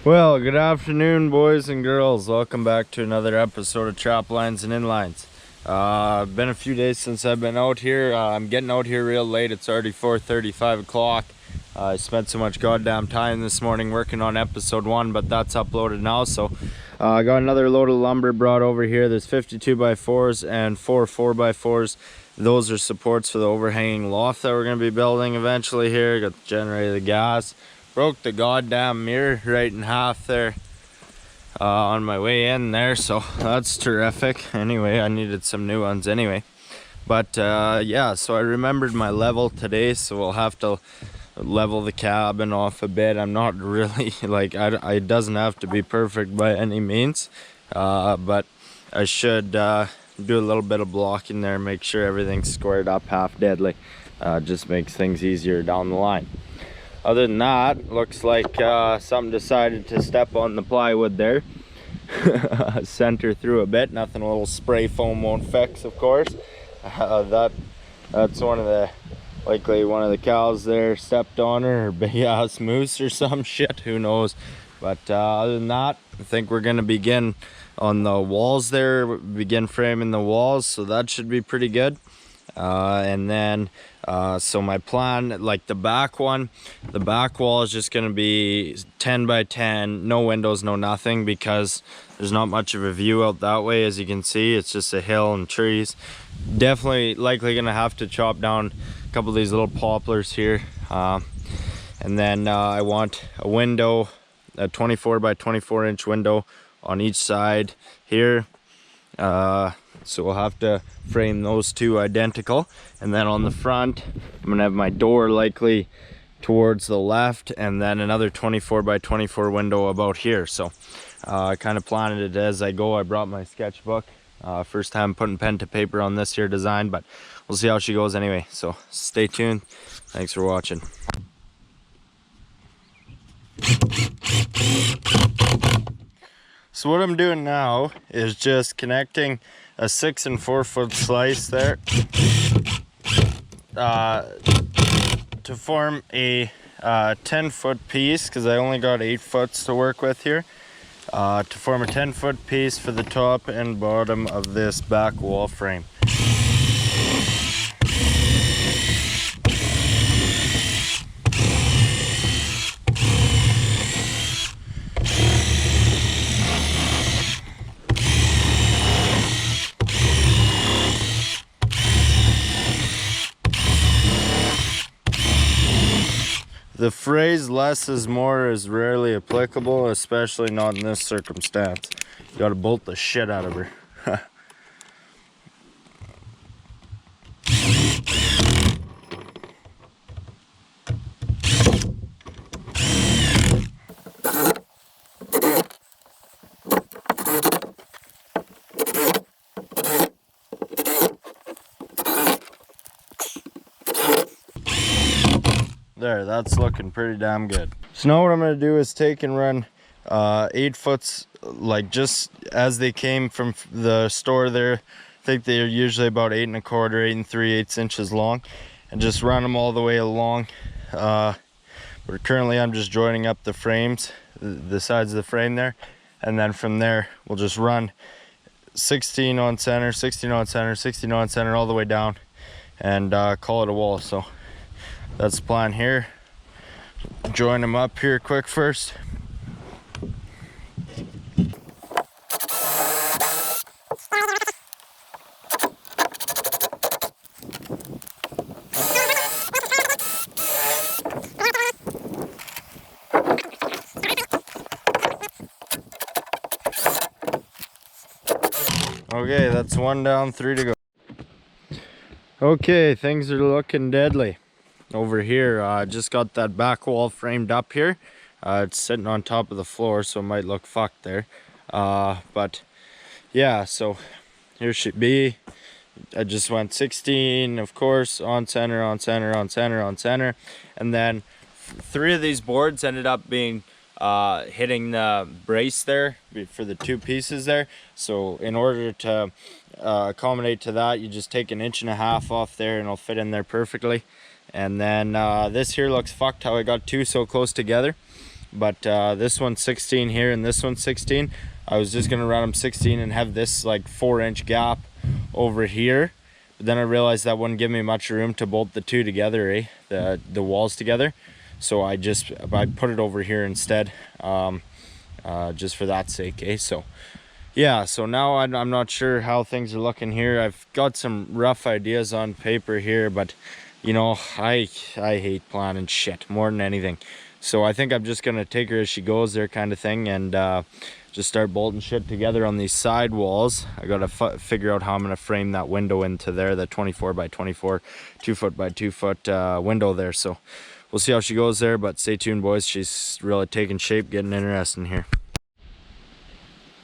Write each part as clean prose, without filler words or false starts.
Well, good afternoon, boys and girls. Welcome back to another episode of Trap Lines and Inlines. Been a few days since I've been out here. I'm getting out here real late. It's already 4:30, 5 o'clock. I spent so much goddamn time this morning working on episode 1, but that's uploaded now. So I got another load of lumber brought over here. There's 52x4s and 4 4x4s. Those are supports for the overhanging loft that we're going to be building eventually here. Got the generator, the gas. Broke the goddamn mirror right in half there on my way in there, so that's terrific. Anyway, I needed some new ones anyway. But yeah, so I remembered my level today, so we'll have to level the cabin off a bit. I'm not really like it doesn't have to be perfect by any means, but I should do a little bit of blocking there, make sure everything's squared up half deadly. Just makes things easier down the line. Other than that, looks like something decided to step on the plywood there. Center through a bit. Nothing a little spray foam won't fix, of course. That's likely one of the cows there stepped on her, or big ass moose or some shit, who knows. But other than that, I think we're gonna begin on the walls there, begin framing the walls, so that should be pretty good. And then so my plan, like the back wall is just going to be 10 by 10, no windows, no nothing, because there's not much of a view out that way. As you can see, it's just a hill and trees. Definitely likely going to have to chop down a couple of these little poplars here. And then I want a window, a 24 by 24 inch window on each side here. So we'll have to frame those two identical, and then on the front I'm gonna have my door likely towards the left, and then another 24 by 24 window about here. So I kind of planned it as I go. I brought my sketchbook. First time putting pen to paper on this here design, but we'll see how she goes anyway. So stay tuned. Thanks for watching. So what I'm doing now is just connecting a 6 and 4 foot slice there to form a 10 foot piece, because I only got 8 foot to work with here, to form a 10 foot piece for the top and bottom of this back wall frame. The phrase less is more is rarely applicable, especially not in this circumstance. You gotta bolt the shit out of her. There, that's looking pretty damn good. So now what I'm gonna do is take and run 8 foots, like just as they came from the store there. I think they're usually about 8 1/4, 8 3/8 inches long, and just run them all the way along. But currently I'm just joining up the frames, the sides of the frame there, and then from there we'll just run 16 on center, 16 on center, 16 on center, all the way down, and call it a wall. So that's the plan here. Join them up here quick first. Okay, that's 1 down, 3 to go. Okay, things are looking deadly over here. I just got that back wall framed up here. It's sitting on top of the floor, so it might look fucked there. But yeah, so here should be. I just went 16, of course, on center, on center, on center, on center, and then 3 of these boards ended up being hitting the brace there for the 2 pieces there. So in order to accommodate to that, you just take 1.5 inches off there and it'll fit in there perfectly. And then this here looks fucked how I got 2 so close together, but this one's 16 here and this one's 16. I was just gonna run them 16 and have this like 4-inch gap over here, but then I realized that wouldn't give me much room to bolt the two together, the walls together. So I put it over here instead, just for that sake, So yeah, so now I'm not sure how things are looking here. I've got some rough ideas on paper here, but you know, I hate planning shit more than anything. So I think I'm just gonna take her as she goes there, kind of thing, and just start bolting shit together on these side walls. I gotta figure out how I'm gonna frame that window into there, the 24 by 24, 2 foot by 2 foot window there. So we'll see how she goes there, but stay tuned, boys. She's really taking shape, getting interesting here.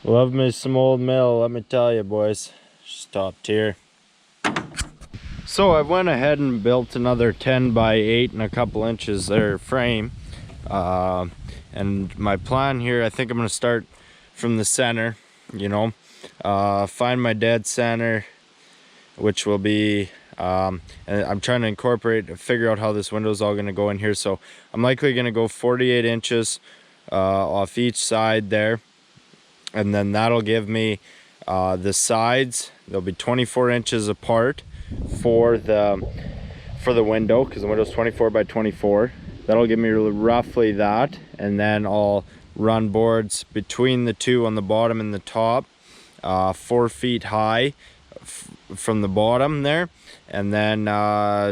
Love me some old mill, let me tell you, boys. She's top tier. So I went ahead and built another 10 by 8 and a couple inches there frame. And my plan here, I think I'm gonna start from the center, you know, find my dead center, which will be and I'm trying to figure out how this window is all going to go in here. So I'm likely going to go 48 inches off each side there, and then that'll give me the sides. They'll be 24 inches apart for the window, because the window's 24 by 24. That'll give me roughly that, and then I'll run boards between the two on the bottom and the top, 4 feet high from the bottom there, and then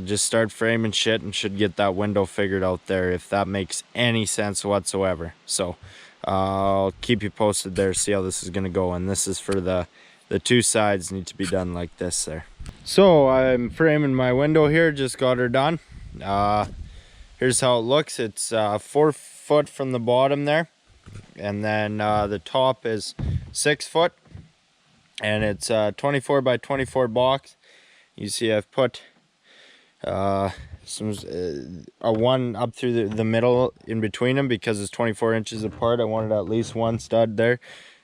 just start framing shit and should get that window figured out there, if that makes any sense whatsoever. So I'll keep you posted there, see how this is gonna go. And this is for the two sides need to be done like this there. So I'm framing my window here, just got her done. Here's how it looks. It's 4 foot from the bottom there, and then the top is 6 foot, and it's 24 by 24 box. You see I've put a one up through the middle in between them, because it's 24 inches apart. I wanted at least one stud there,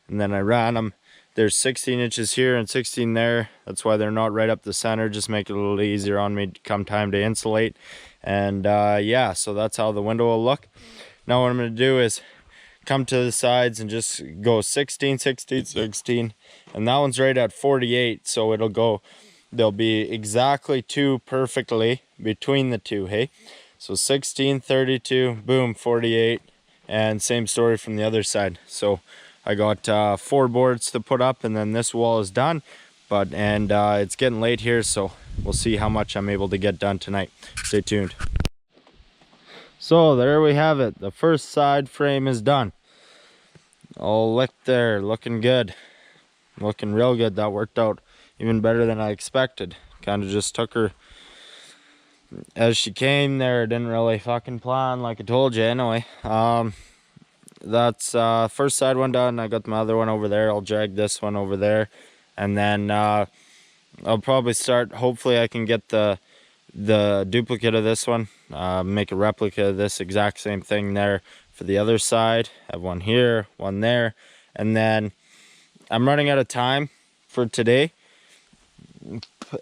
and then I ran them. There's 16 inches here and 16 there. That's why they're not right up the center, just make it a little easier on me come time to insulate. And yeah, so that's how the window will look. Now what I'm going to do is come to the sides and just go 16, 16, 16, and that one's right at 48, so it'll go, there'll be exactly 2 perfectly between the two, hey? So 16, 32, boom, 48, and same story from the other side. So I got 4 boards to put up, and then this wall is done. And it's getting late here, so we'll see how much I'm able to get done tonight. Stay tuned. So there we have it. The first side frame is done. All licked there, looking good. Looking real good. That worked out even better than I expected. Kind of just took her as she came there. Didn't really fucking plan like I told you anyway. That's first side one done. I got my other one over there. I'll drag this one over there, and then I'll probably start, hopefully I can get the duplicate of this one, make a replica of this exact same thing there for the other side. Have one here, one there, and then I'm running out of time for today,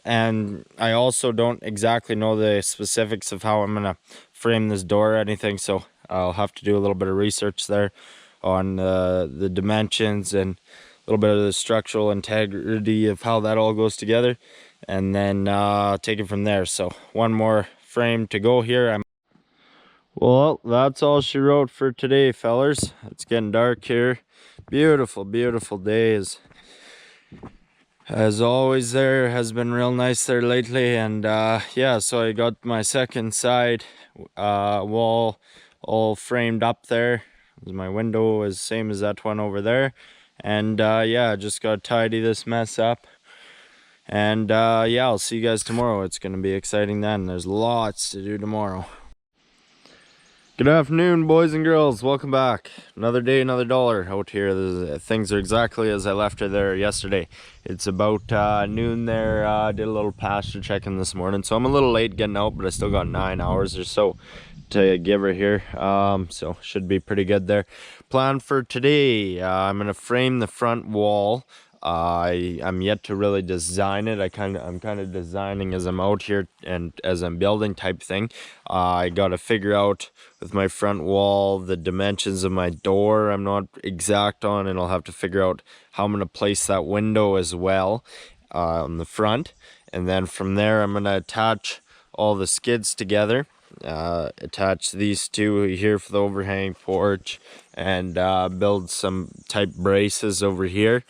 and I also don't exactly know the specifics of how I'm gonna frame this door or anything, so I'll have to do a little bit of research there on the dimensions and a little bit of the structural integrity of how that all goes together, and then take it from there. So one more frame to go here. Well, that's all she wrote for today, fellers. It's getting dark here. Beautiful, beautiful days. As always, there has been real nice there lately. And yeah, so I got my second side wall all framed up there. My window is same as that one over there. And yeah, just got to tidy this mess up. And yeah, I'll see you guys tomorrow. It's going to be exciting then. There's lots to do tomorrow. Good afternoon, boys and girls. Welcome back. Another day, another dollar out here. Things are exactly as I left her there yesterday. It's about noon there. Did a little pasture checking this morning, so I'm a little late getting out, but I still got 9 hours or so to give her here. So should be pretty good there. Plan for today, I'm going to frame the front wall I'm yet to really design it. I'm kind of designing as I'm out here and as I'm building type thing. I got to figure out with my front wall the dimensions of my door. I'm not exact on, and I'll have to figure out how I'm going to place that window as well on the front. And then from there, I'm going to attach all the skids together. Attach these two here for the overhang porch, and build some type braces over here.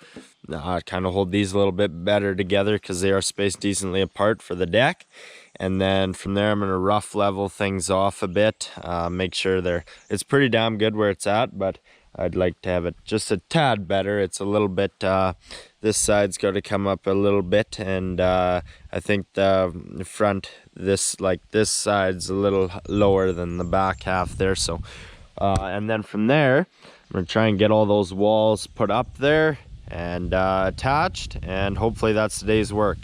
Kind of hold these a little bit better together because they are spaced decently apart for the deck. And then from there, I'm going to rough level things off a bit, make sure it's pretty damn good where it's at, but I'd like to have it just a tad better. It's a little bit, this side's got to come up a little bit, and I think the front, this side's a little lower than the back half there. So, and then from there, I'm going to try and get all those walls put up there and attached, and hopefully that's today's work.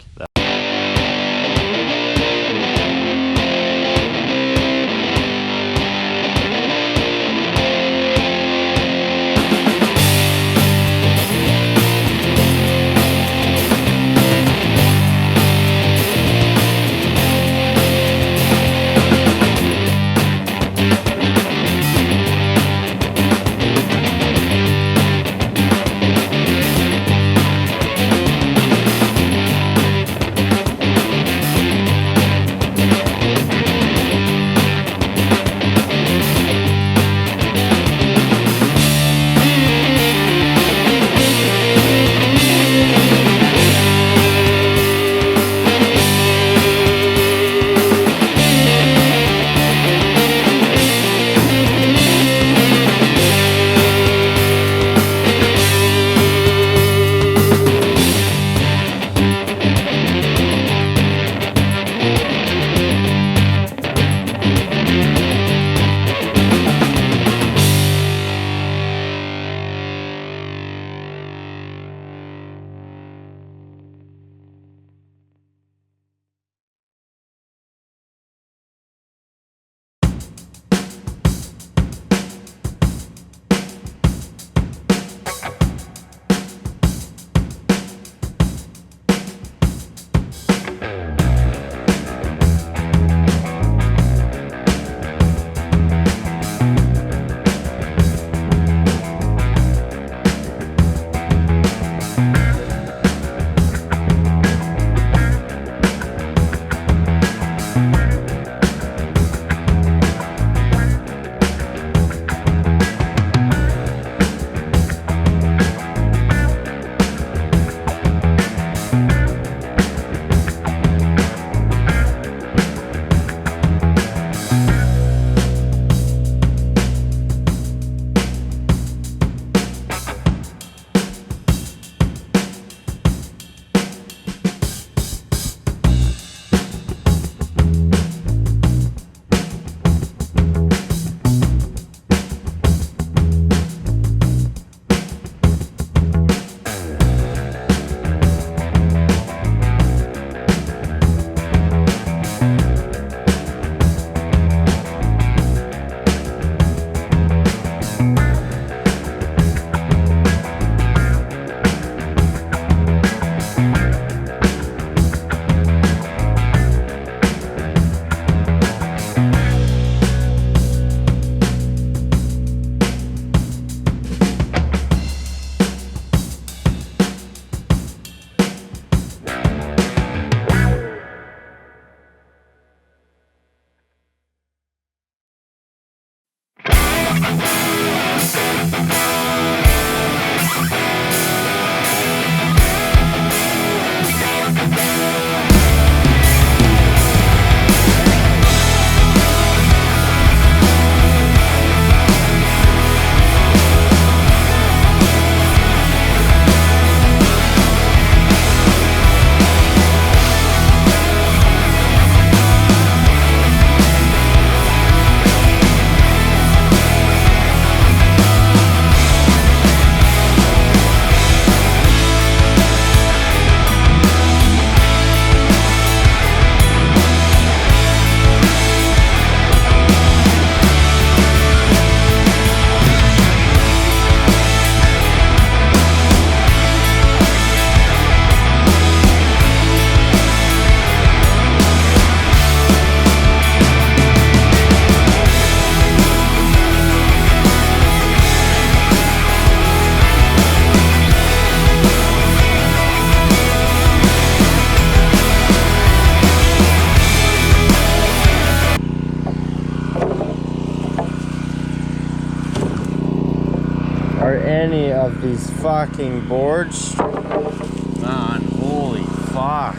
are any of these fucking boards. Man, holy fuck.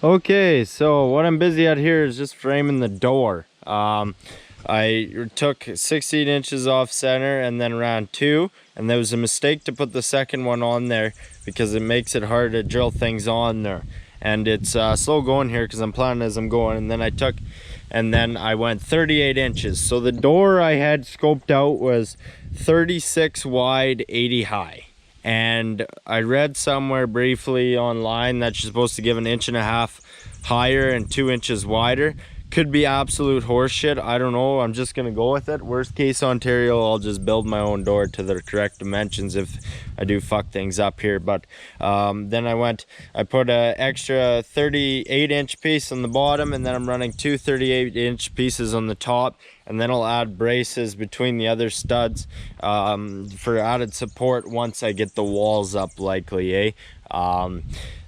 Okay, so what I'm busy at here is just framing the door. I took 16 inches off center and then ran 2, and there was a mistake to put the second one on there because it makes it hard to drill things on there. And it's slow going here because I'm planning as I'm going, and then I went 38 inches. So the door I had scoped out was 36 wide, 80 high. And I read somewhere briefly online that you're supposed to give 1.5 inches higher and 2 inches wider. Could be absolute horseshit. I don't know. I'm just gonna go with it. Worst case Ontario, I'll just build my own door to the correct dimensions if I do fuck things up here. But then I put an extra 38-inch piece on the bottom, and then I'm running 2 38-inch pieces on the top, and then I'll add braces between the other studs for added support once I get the walls up, likely,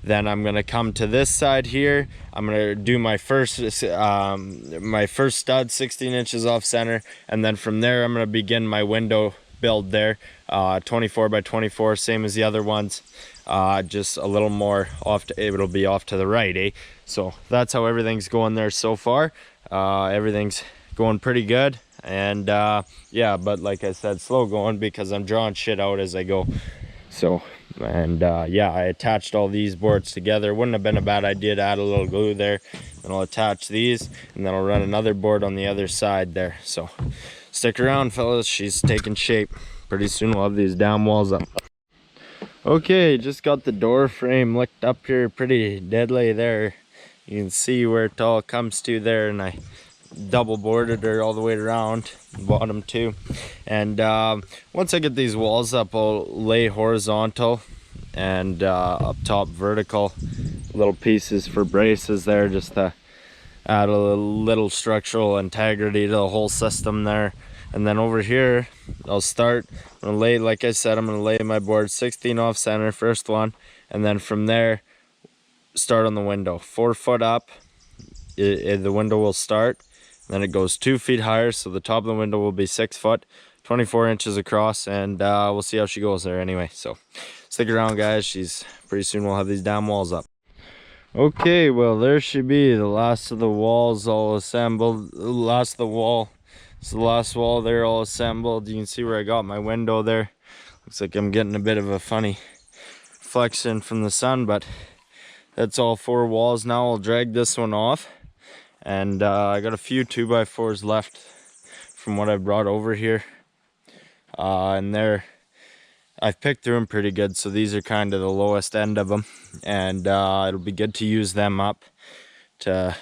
Then I'm gonna come to this side here. I'm gonna do my first stud 16 inches off center, and then from there I'm gonna begin my window build there, 24 by 24, same as the other ones, just a little more off it'll be off to the right, So that's how everything's going there so far. Everything's going pretty good, and yeah, but like I said, slow going because I'm drawing shit out as I go. So, and yeah, I attached all these boards together. Wouldn't have been a bad idea to add a little glue there. And I'll attach these, and then I'll run another board on the other side there. So stick around, fellas. She's taking shape. Pretty soon we'll have these down walls up. Okay, just got the door frame licked up here pretty deadly there. You can see where it all comes to there, and I double boarded her all the way around the bottom too. And once I get these walls up, I'll lay horizontal and up top vertical little pieces for braces there, just to add a little structural integrity to the whole system there. And then over here I'll start, I'm gonna lay, like I said, I'm gonna lay my board 16 off center, first one, and then from there start on the window 4 foot up. The window will start. Then it goes 2 feet higher, so the top of the window will be 6 foot, 24 inches across, and we'll see how she goes there anyway. So stick around, guys. Pretty soon we'll have these damn walls up. Okay, well, there she be, the last of the walls all assembled. Last of the wall. It's the last wall there all assembled. You can see where I got my window there. Looks like I'm getting a bit of a funny reflection from the sun, but that's all 4 walls now. I'll drag this one off, and I got a few 2x4s left from what I brought over here, and I've picked through them pretty good, so these are kind of the lowest end of them, and it'll be good to use them up to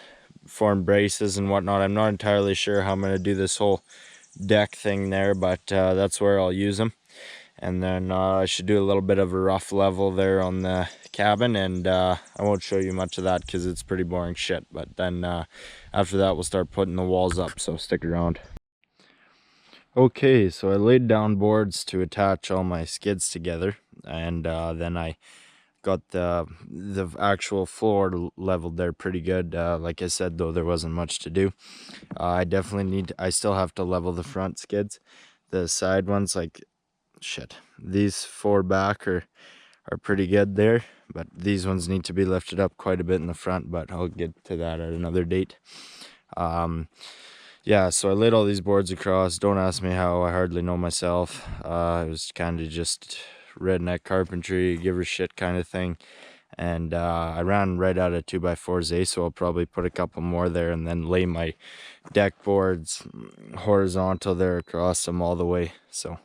form braces and whatnot. I'm not entirely sure how I'm going to do this whole deck thing there, but that's where I'll use them. And then I should do a little bit of a rough level there on the cabin, and I won't show you much of that because it's pretty boring shit. But then after that we'll start putting the walls up, so stick around. Okay, so I laid down boards to attach all my skids together, and then I got the actual floor leveled there pretty good. Like I said, though, there wasn't much to do. I still have to level the front skids. The side ones, like, shit, these 4 back are pretty good there, but these ones need to be lifted up quite a bit in the front, but I'll get to that at another date. Yeah, so I laid all these boards across. Don't ask me how, I hardly know myself. It was kind of just redneck carpentry, give her shit kind of thing. And I ran right out of 2x4s, so I'll probably put a couple more there and then lay my deck boards horizontal there across them all the way. So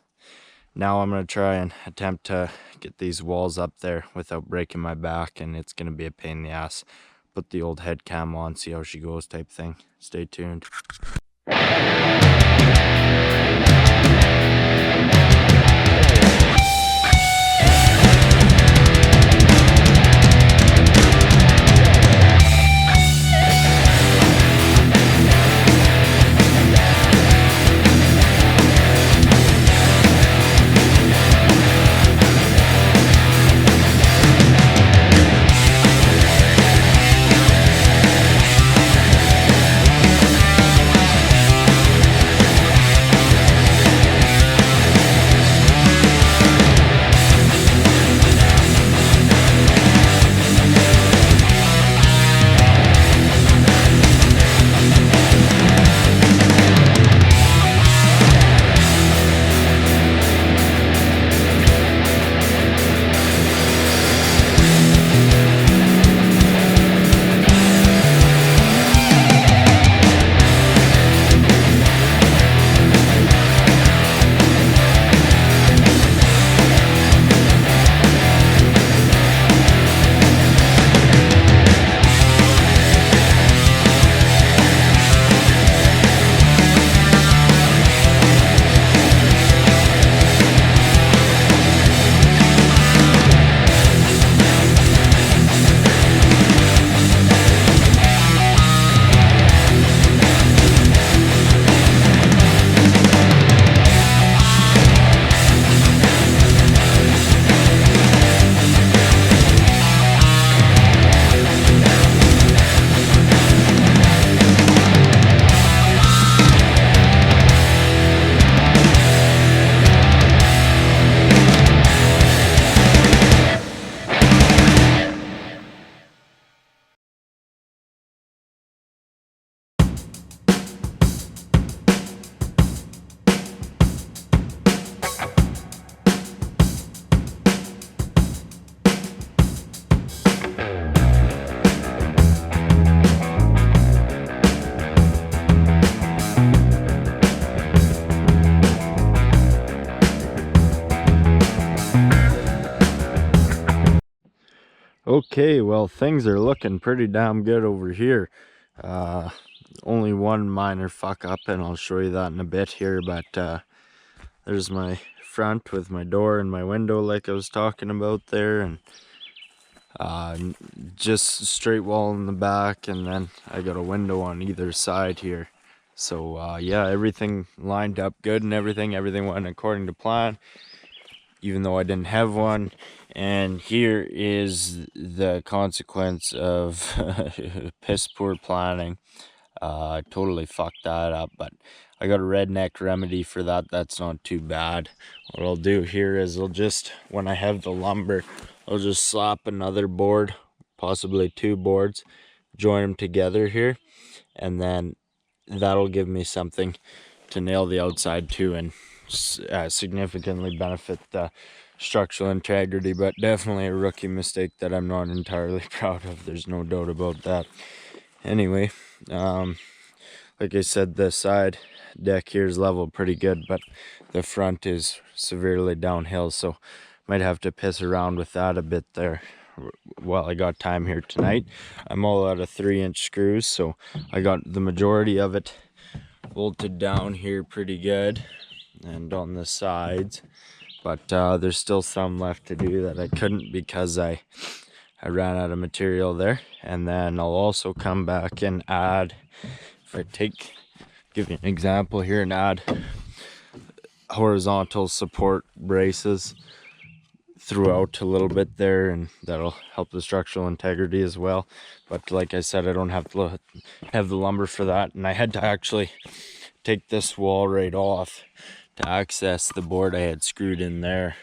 now I'm going to try and attempt to get these walls up there without breaking my back, and it's going to be a pain in the ass. Put the old head cam on, see how she goes type thing. Stay tuned. Okay, well, things are looking pretty damn good over here. Only one minor fuck up, and I'll show you that in a bit here, but there's my front with my door and my window like I was talking about there, and just straight wall in the back, and then I got a window on either side here. So yeah, everything lined up good and everything went according to plan, even though I didn't have one. And here is the consequence of piss poor planning. I totally fucked that up, but I got a redneck remedy for that. That's not too bad. What I'll do here is I'll just, when I have the lumber, I'll just slap another board, possibly 2 boards, join them together here, and then that'll give me something to nail the outside to and significantly benefit the structural integrity. But definitely a rookie mistake that I'm not entirely proud of. There's no doubt about that. Anyway, like I said, the side deck here is leveled pretty good, but the front is severely downhill, so might have to piss around with that a bit there while I got time here tonight. I'm all out of 3-inch screws, so I got the majority of it bolted down here pretty good and on the sides, but there's still some left to do that I couldn't because I ran out of material there. And then I'll also come back and add, if I give you an example here, and add horizontal support braces throughout a little bit there, and that'll help the structural integrity as well. But like I said, I don't have to have the lumber for that, and I had to actually take this wall right off to access the board I had screwed in there.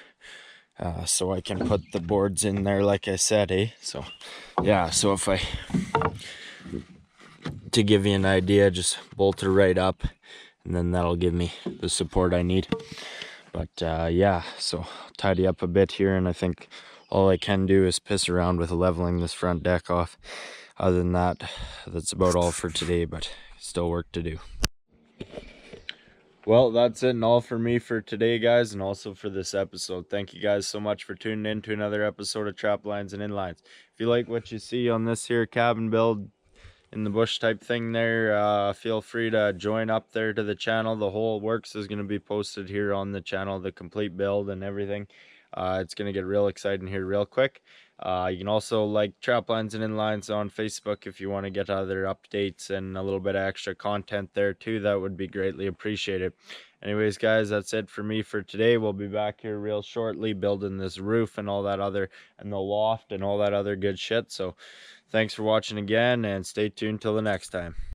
So I can put the boards in there like I said, So yeah, so if to give you an idea, just bolt it right up, and then that'll give me the support I need. But yeah, so I'll tidy up a bit here, and I think all I can do is piss around with leveling this front deck off. Other than that, that's about all for today, but still work to do. Well, that's it and all for me for today, guys, and also for this episode. Thank you guys so much for tuning in to another episode of Trap Lines and Inlines. If you like what you see on this here cabin build in the bush type thing there, feel free to join up there to the channel. The whole works is going to be posted here on the channel, the complete build and everything. It's going to get real exciting here real quick. You can also like Trap Lines and Inlines on Facebook if you want to get other updates and a little bit of extra content there too. That would be greatly appreciated. Anyways, guys, that's it for me for today. We'll be back here real shortly building this roof and all that other, and the loft and all that other good shit. So thanks for watching again, and stay tuned till the next time.